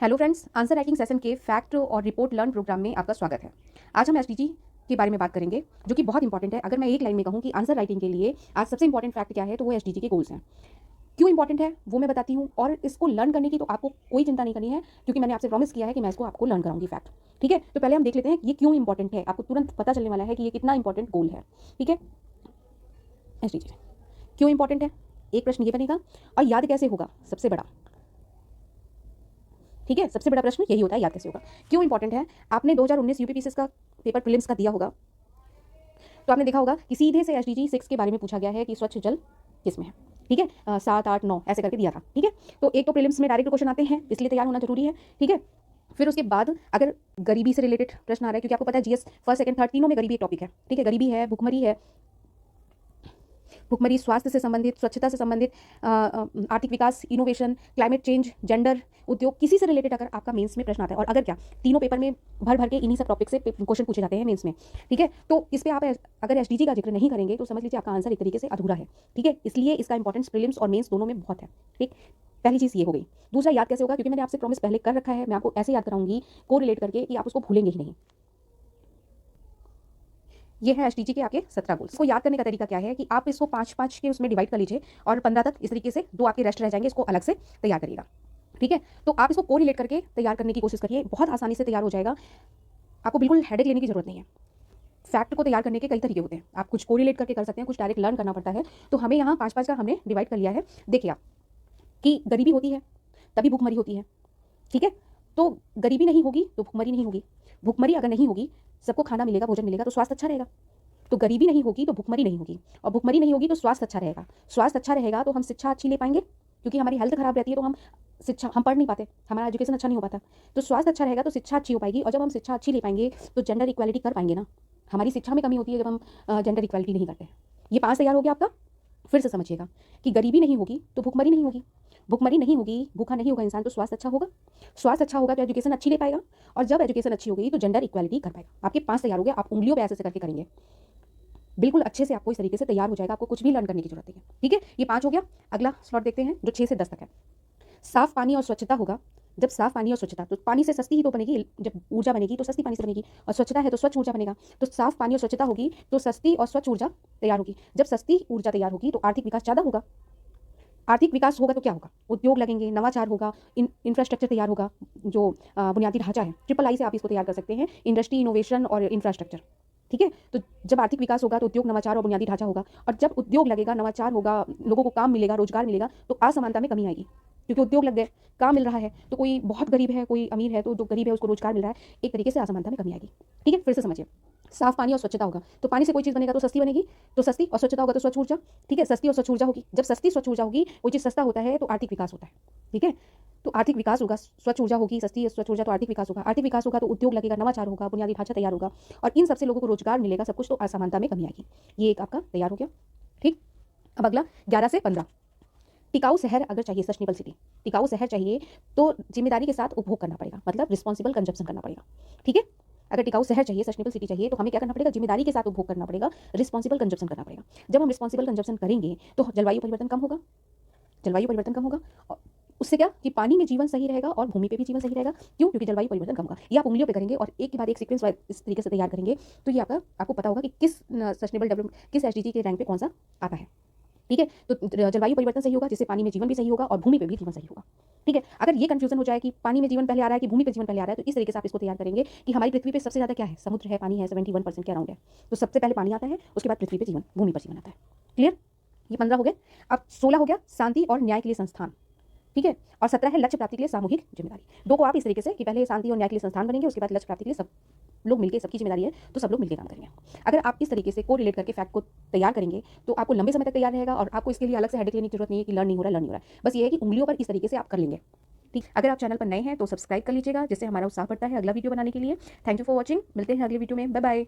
Hello friends, answer writing session के fact और report learn program में आपका स्वागत है। आज हम एसडीजी के बारे में बात करेंगे, जो कि बहुत इंपॉर्टेंट है। अगर मैं एक लाइन में कहूँ कि आंसर राइटिंग के लिए आज सबसे इंपॉर्टेंट फैक्ट क्या है, तो वो एसडीजी के गोल्स हैं। क्यों इंपॉर्टेंट है वो मैं बताती हूँ, और इसको लर्न करने की तो आपको कोई चिंता नहीं करनी है, क्योंकि मैंने आपसे प्रॉमिस किया है कि मैं इसको आपको लर्न कराऊंगी फैक्ट। ठीक है, तो पहले हम देख लेते हैं कि ये क्यों इंपॉर्टेंट है। आपको तुरंत पता चलने वाला है कि ये कितना इंपॉर्टेंट गोल है। ठीक है, एसडीजी क्यों इंपॉर्टेंट है, एक प्रश्न ये बनेगा। और याद कैसे होगा, सबसे बड़ा। ठीक है, सबसे बड़ा प्रश्न यही होता है, याद कैसे होगा। क्यों इंपॉर्टेंट है, आपने 2019 यूपीपीसीएस का पेपर प्रीलिम्स का दिया होगा, तो आपने देखा होगा कि सीधे से एसडीजी 6 के बारे में पूछा गया है कि स्वच्छ जल किस में है। ठीक है, 7, 8, 9 ऐसे करके दिया था। ठीक है, तो एक तो प्रीलिम्स में डायरेक्ट क्वेश्चन आते हैं, इसलिए तैयार होना जरूरी है। ठीक है, फिर उसके बाद अगर गरीबी से रिलेटेड प्रश्न आ रहा है, क्योंकि आपको पता है जीएस फर्स्ट सेकंड थर्ड तीनों में गरीबी एक टॉपिक है। ठीक है, गरीबी है, भुखमरी है, भुखमरी, स्वास्थ्य से संबंधित, स्वच्छता से संबंधित, आर्थिक विकास, इनोवेशन, क्लाइमेट चेंज, जेंडर, उद्योग, किसी से रिलेटेड अगर आपका मेंस में प्रश्न आता है, और अगर क्या तीनों पेपर में भर भर के इन्हीं सब टॉपिक से क्वेश्चन पूछे जाते हैं मेंस में। ठीक है, तो इस पे आप अगर एसडीजी का जिक्र नहीं करेंगे तो समझ लीजिए आपका आंसर एक तरीके से अधूरा है। ठीक है, इसलिए इसका इंपॉर्टेंस प्रीलिम्स और मेंस दोनों में बहुत है। ठीक, पहली चीज़ ये हो गई। दूसरा, याद कैसे होगा, क्योंकि मैंने आपसे प्रॉमिस पहले कर रखा है, मैं आपको ऐसे याद कराऊंगी को रिलेट करके कि आप उसको भूलेंगे ही नहीं। ये है एसडीजी के आपके 17 गोल्स। इसको याद करने का तरीका क्या है कि आप इसको 5-5 के उसमें डिवाइड कर लीजिए, और 15 तक इस तरीके से 2 आपके रेस्ट रह जाएंगे, इसको अलग से तैयार करिएगा। ठीक है, तो आप इसको को रिलेट करके तैयार करने की कोशिश करिए, बहुत आसानी से तैयार हो जाएगा। आपको बिल्कुल हेडेक लेने की जरूरत नहीं है। फैक्ट को तैयार करने के कई तरीके होते हैं, आप कुछ को रिलेट करके कर सकते हैं, कुछ डायरेक्ट लर्न करना पड़ता है। तो हमें यहाँ 5-5 का हमने डिवाइड कर लिया है। देखिए आप कि गरीबी होती है तभी भुखमरी होती है। ठीक है, तो गरीबी नहीं होगी तो भुखमरी नहीं होगी, भुखमरी अगर नहीं होगी, सबको खाना मिलेगा, भोजन मिलेगा, तो स्वास्थ्य अच्छा रहेगा। तो गरीबी नहीं होगी तो भुखमरी नहीं होगी, और भुखमरी नहीं होगी तो स्वास्थ्य अच्छा रहेगा। स्वास्थ्य अच्छा रहेगा तो हम शिक्षा अच्छी ले पाएंगे, क्योंकि हमारी हेल्थ खराब रहती है तो हम पढ़ नहीं पाते, हमारा एजुकेशन अच्छा नहीं हो पाता। तो स्वास्थ्य अच्छा रहेगा तो शिक्षा अच्छी हो पाएगी, और जब हम शिक्षा अच्छी ले पाएंगे तो जेंडर इक्वालिटी कर पाएंगे ना। हमारी शिक्षा में कमी होती है जब हम जेंडर इक्वालिटी नहीं करते। ये 5 तैयार हो गया आपका। फिर से समझिएगा कि गरीबी नहीं होगी तो भुखमरी नहीं होगी, भुखमरी नहीं होगी, भूखा नहीं होगा इंसान, तो स्वास्थ्य अच्छा होगा, स्वास्थ्य अच्छा होगा तो एजुकेशन अच्छी ले पाएगा, और जब एजुकेशन अच्छी होगी तो जेंडर इक्वालिटी कर पाएगा। आपके 5 तैयार हो गया, आप उंगलियों पे ऐसे करके करेंगे, बिल्कुल अच्छे से आपको इस तरीके से तैयार हो जाएगा, आपको कुछ भी लर्न करने की जरूरत नहीं है। ठीक है, ये 5 हो गया। अगला स्लॉट देखते हैं जो 6 से 10 तक है। साफ पानी और स्वच्छता होगा। जब साफ पानी और स्वच्छता, तो पानी से सस्ती ही तो बनेगी, जब ऊर्जा बनेगी तो सस्ती पानी से बनेगी, और स्वच्छता है तो स्वच्छ ऊर्जा बनेगा। तो साफ पानी और स्वच्छता होगी तो सस्ती और स्वच्छ ऊर्जा तैयार होगी। जब सस्ती ऊर्जा तैयार होगी तो आर्थिक विकास ज़्यादा होगा। आर्थिक विकास होगा तो क्या होगा, उद्योग लगेंगे, नवाचार होगा, इंफ्रास्ट्रक्चर तैयार होगा। जो बुनियादी ढांचा है, ट्रिपल आई से आप इसको तैयार कर सकते हैं, इंडस्ट्री, इनोवेशन और इंफ्रास्ट्रक्चर। ठीक है, तो जब आर्थिक विकास होगा तो उद्योग, नवाचार और बुनियादी ढांचा होगा, और जब उद्योग लगेगा, नवाचार होगा, लोगों को काम मिलेगा, रोजगार मिलेगा, तो असमानता में कमी आएगी, क्योंकि उद्योग लग गए, काम मिल रहा है, तो कोई बहुत गरीब है, कोई अमीर है, तो जो गरीब है उसको रोजगार मिल रहा है, एक तरीके से असमानता में कमी आएगी। ठीक है, फिर से समझिए, साफ पानी और स्वच्छता होगा तो पानी से कोई चीज़ बनेगा तो सस्ती बनेगी, तो सस्ती, और स्वच्छता होगा तो स्वच्छ ऊर्जा। ठीक है, सस्ती और स्वच्छ ऊर्जा होगी, जब सस्ती स्वच्छ ऊर्जा होगी, कोई चीज़ सस्ता होता है तो आर्थिक विकास होता है। ठीक है, तो आर्थिक विकास होगा, स्वच्छ ऊर्जा होगी, सस्ती स्वच्छ ऊर्जा, तो आर्थिक विकास होगा, आर्थिक विकास होगा तो उद्योग लगेगा, नवाचार होगा, बुनियादी ढांचा तैयार होगा, और इन सबसे लोगों को रोजगार मिलेगा, सब कुछ, तो असमानता में कमी आएगी। ये एक आपका तैयार हो गया। ठीक, अब अगला 11 से 15। टिकाऊ शहर अगर चाहिए, सस्टेनेबल सिटी, टिकाऊ शहर चाहिए तो जिम्मेदारी के साथ उपभोग करना पड़ेगा, मतलब रिस्पॉन्सिबल कंजप्शन करना पड़ेगा। ठीक है, अगर टिकाऊ शहर चाहिए, सस्टेनेबल सिटी चाहिए, तो हमें क्या करना पड़ेगा, जिम्मेदारी के साथ उपभोग करना पड़ेगा, रिस्पॉन्सिबल कंजप्शन करना पड़ेगा। जब हम रिस्पॉन्सिबल कंजप्शन करेंगे तो जलवायु परिवर्तन कम होगा, जलवायु परिवर्तन कम होगा, और उससे क्या कि पानी में जीवन सही रहेगा और भूमि पे भी जीवन सही रहेगा। क्यों, क्योंकि जलवायु परिवर्तन कम होगा। ये आप उंगलियों पे करेंगे और एक के बाद एक सीक्वेंस इस तरीके से तैयार करेंगे, तो ये आपको पता होगा कि किस सस्टेनेबल डेवलपमेंट, किस एसडीजी के रैंक पे कौन सा आता है। ठीक है, तो जलवायु परिवर्तन सही होगा, जिससे पानी में जीवन भी सही होगा और भूमि पे भी जीवन सही होगा। ठीक है, अगर ये कंफ्यूजन हो जाए कि पानी में जीवन पहले आ रहा है कि भूमि पे जीवन पहले आ रहा है, तो इस तरीके से आप इसको तैयार करेंगे कि हमारी पृथ्वी पे सबसे ज़्यादा क्या है, समुद्र है, पानी है, 71% के अराउंड है, तो सबसे पहले पानी आता है, उसके बाद पृथ्वी पे जीवन, भूमि पर जीवन आता है। क्लियर, ये 15 हो गए। अब 16 हो गया, शांति और न्याय के लिए संस्थान। ठीक है, और 17 है लक्ष्य प्राप्ति के लिए सामूहिक जिम्मेदारी। दो को आप इस तरीके से कि पहले शांति और न्याय के लिए संस्थान बनेंगे, उसके बाद लक्ष्य प्राप्ति के लिए सब लोग मिलकर, सबकी जिम्मेदारी है तो सब लोग मिलकर काम करेंगे। अगर आप इस तरीके से को रिलेट करके फैक्ट को तैयार करेंगे तो आपको लंबे समय तक तैयार रहेगा, और आपको इसके लिए अलग से हेडेक लेने की जरूरत नहीं है कि लर्न नहीं हो रहा है, लर्न नहीं हो रहा है। बस ये है कि उंगलियों पर इस तरीके से आप कर लेंगे। ठीक, अगर आप चैनल पर नए हैं तो सब्सक्राइब कर लीजिएगा, जिससे हमारा उत्साह बढ़ता है अगला वीडियो बनाने के लिए। थैंक यू फॉर वॉचिंग, मिलते हैं अगले वीडियो में, बाय बाय।